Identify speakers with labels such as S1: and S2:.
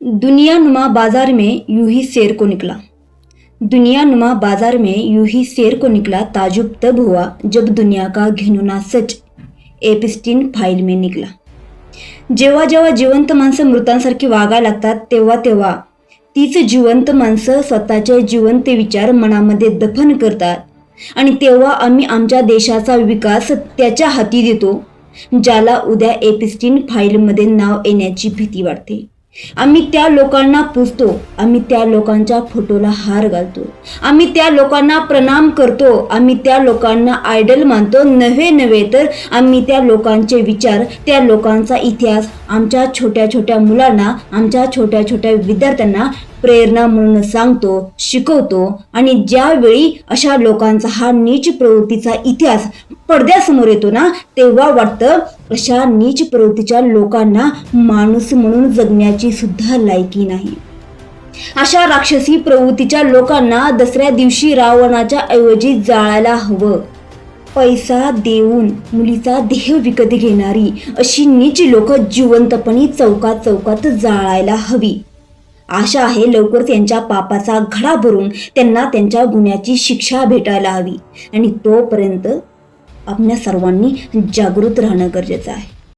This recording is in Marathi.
S1: दुनिया नुमा बाजार में यूं ही शेर को निकला। दुनिया नुमा बाजार में यूं ही शेर को निकला। ताजुब तब हुआ जब दुनिया का घिनौना सच एपस्टीन फाईल में निघाला। जेव्हा जेव्हा जिवंत माणसं मृतांसारखी वागायला लागतात तेव्हा तेव्हा तीच जिवंत माणसं स्वतःचे जिवंत विचार मनामध्ये दफन करतात आणि तेव्हा आम्ही आमच्या देशाचा विकास त्याच्या हाती देतो ज्याला उद्या एपस्टीन फाईलमध्ये नाव येण्याची भीती वाटते। आम्ही त्या लोकांना पूजतो, आम्ही त्या लोकांच्या फोटोला हार घालतो, आम्ही त्या लोकांना प्रणाम करतो, आम्ही त्या लोकांना आयडल मानतो। नव्हे तर आम्ही त्या लोकांचे विचार, त्या लोकांचा इतिहास आमच्या छोट्या छोट्या मुलांना, आमच्या छोट्या छोट्या विद्यार्थ्यांना प्रेरणा म्हणून सांगतो, शिकवतो। आणि ज्यावेळी अशा लोकांचा हा नीच प्रवृत्तीचा इतिहास पडद्यासमोर येतो ना, तेव्हा वाटतं अशा नीच प्रवृत्तीच्या लोकांना माणूस म्हणून जगण्याची सुद्धा लायकी नाही। अशा राक्षसी प्रवृत्तीच्या लोकांना दसऱ्या दिवशी रावणाच्या ऐवजी जाळायला हवं। पैसा देऊन मुलीचा देह विकत घेणारी अशी नीच लोक जिवंतपणी चौकात चौकात जाळायला हवी। आशा आहे लवकरच यांच्या पापाचा घडा भरून त्यांना त्यांच्या गुन्ह्याची शिक्षा भेटायला हवी। आणि तोपर्यंत आपल्या सर्वांनी जागृत राहणं गरजेचं आहे।